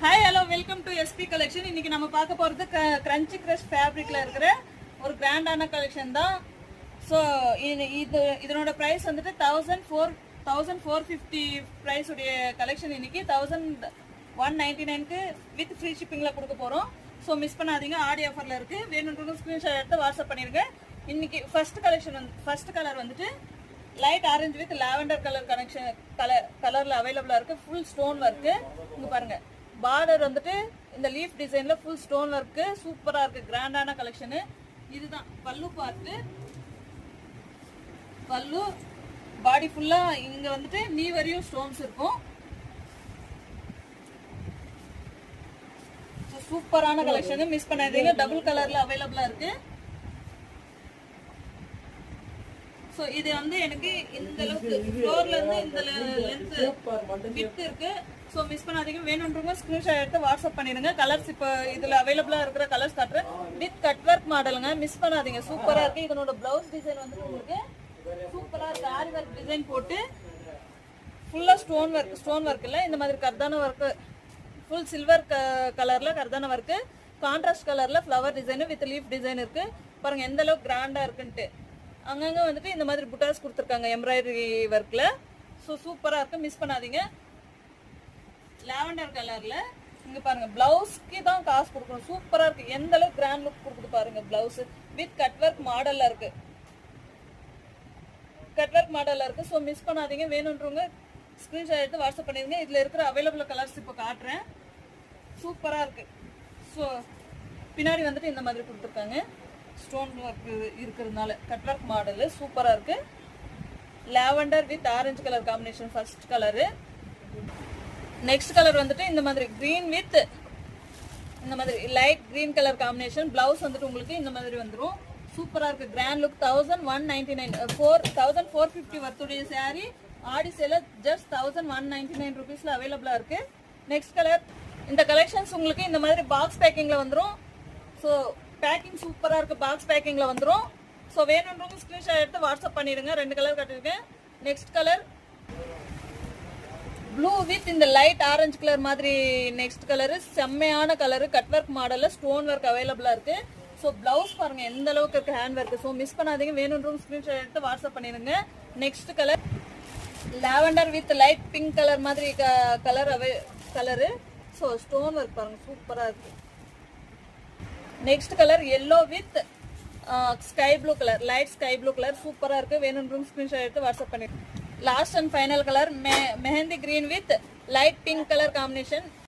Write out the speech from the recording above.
Hi hello welcome to SP collection. இன்னைக்கு நம்ம பார்க்க போகிறது கிரன்ச்சி கிரஷ் ஃபேப்ரிக்கில் இருக்கிற ஒரு கிராண்டான கலெக்ஷன் தான். ஸோ இதனோட ப்ரைஸ் வந்துட்டு 1450 ப்ரைஸ் உடைய கலெக்ஷன் இன்னைக்கு 1199க்கு வித் ஃப்ரீ ஷிப்பிங்கில் கொடுக்க போகிறோம். ஸோ மிஸ் பண்ணாதீங்க, ஆடி ஆஃபரில் இருக்குது. வேணுன்றவங்க ஸ்க்ரீன்ஷாட் எடுத்து வாட்ஸ்அப் பண்ணிடுங்க. இன்னைக்கு ஃபர்ஸ்ட் கலர் வந்துட்டு light orange with lavender colour கலரில் அவைலபிளாக இருக்குது. Full stone work. இங்கே பாருங்கள், பார்டர் வந்துட்டு இந்த லீஃப் டிசைன்ல ஃபுல் ஸ்டோன் ஒர்க்கு சூப்பரா இருக்கு. கிராண்டான கலெக்ஷனு. இதுதான் பல்லு பார்த்து. பல்லு பாடி ஃபுல்லா இங்க வந்துட்டு நீ வரையும் ஸ்டோன்ஸ் இருக்கும். சூப்பரான கலெக்ஷனு, மிஸ் பண்ணாதீங்க. டபுள் கலர்ல அவைலபிளா இருக்கு. ஸோ இது வந்து எனக்கு இந்த அளவுக்கு ஃப்ளோர்ல இருந்து இந்த லென்த் வித் இருக்கு. ஸோ மிஸ் பண்ணாதீங்க. வேணுன்றவங்க ஸ்க்ரீன்ஷாட் எடுத்து வாட்ஸ்அப் பண்ணிடுங்க. கலர்ஸ் இப்போ இதில் அவைலபிளாக இருக்கிற கலர்ஸ் காட்டுறேன். வித் கட் ஒர்க் மாடலுங்க, மிஸ் பண்ணாதீங்க. சூப்பராக இருக்குது. இதனோட ப்ளவுஸ் டிசைன் வந்து உங்களுக்கு சூப்பராக இருக்குது. ஆரி ஒர்க் டிசைன் போட்டு ஃபுல்லாக ஸ்டோன் ஒர்க் இல்லை, இந்த மாதிரி கர்தான ஒர்க்கு, ஃபுல் சில்வர் கலரில் கர்தான ஒர்க்கு, கான்ட்ராஸ்ட் கலரில் flower design with leaf design இருக்குது. பாருங்கள் எந்த அளவுக்கு கிராண்டாக இருக்குன்ட்டு. அங்கங்கே வந்துட்டு இந்த மாதிரி புட்டாஸ் கொடுத்துருக்காங்க எம்ப்ராய்டரி ஒர்க்கில். ஸோ சூப்பராக இருக்குது, மிஸ் பண்ணாதீங்க. லாவெண்டர் கலர்ல இங்க பாருங்க, பிளவுஸ்க்கு தான் காசு கொடுக்கணும். சூப்பரா இருக்கு. எந்த அளவுக்கு கிராண்ட் லுக் கொடுக்குது பாருங்க. பிளவுஸ் வித் கட் ஒர்க் மாடல்ல இருக்கு. ஸோ மிஸ் பண்ணாதீங்க. வேணுன்றவங்க ஸ்கிரீன்ஷாட் எடுத்து வாட்ஸ்அப் பண்ணிடுங்க. இதுல இருக்கிற அவைலபிள் கலர்ஸ் இப்போ காட்டுறேன். சூப்பரா இருக்கு. ஸோ பின்னாடி வந்துட்டு இந்த மாதிரி கொடுத்துருக்காங்க. ஸ்டோன் ஒர்க் இருக்கிறதுனால கட் ஒர்க் மாடல் சூப்பரா இருக்கு. Lavender with orange colour combination first colour. Next colour வந்துட்டு இந்த மாதிரி கிரீன் வித் இந்த மாதிரி light green colour combination. Blouse வந்துட்டு உங்களுக்கு இந்த மாதிரி வந்துடும். சூப்பரா இருக்கு. Grand look. 1450 வர்த்துடைய சாரி ஆடி சேல ஜஸ்ட் 1199 ருபீஸ்ல அவைலபிளா இருக்கு. Next colour. இந்த கலெக்ஷன்ஸ் உங்களுக்கு இந்த மாதிரி பாக்ஸ் பேக்கிங்ல வந்துடும். ஸோ பேக்கிங் சூப்பரா இருக்கு. பாக்ஸ் பேக்கிங்ல வந்துடும். ஸோ வேணுன்றவங்க ஸ்கிரீன்ஷாட் எடுத்து வாட்ஸ்அப் பண்ணிடுங்க. 2 கலர் காட்டிருக்கேன். நெக்ஸ்ட் கலர் ப்ளூ வித் இந்த லைட் ஆரஞ்சு கலர் மாதிரி. நெக்ஸ்ட் கலரு செம்மையான கலரு. கட் ஒர்க் மாடலில் ஸ்டோன் ஒர்க் அவைலபிளாக இருக்கு. ஸோ பிளவுஸ் பாருங்க எந்த அளவுக்கு இருக்கு, ஹேண்ட் ஒர்க். ஸோ மிஸ் பண்ணாதீங்க. வேணுன்றவங்க ஸ்க்ரீன்ஷாட் எடுத்து வாட்ஸ்அப் பண்ணிடுங்க. Next colour lavender with light pink colour மாதிரி கலரு. ஸோ ஸ்டோன் ஒர்க் பாருங்க சூப்பராக இருக்கு. Next colour yellow with sky blue colour, light sky blue colour சூப்பராக இருக்கு. வேணுன்றவங்க ஸ்க்ரீன்ஷாட் எடுத்து வாட்ஸ்அப் பண்ணிடுங்க. Last and final colour mehndi green with light pink colour combination.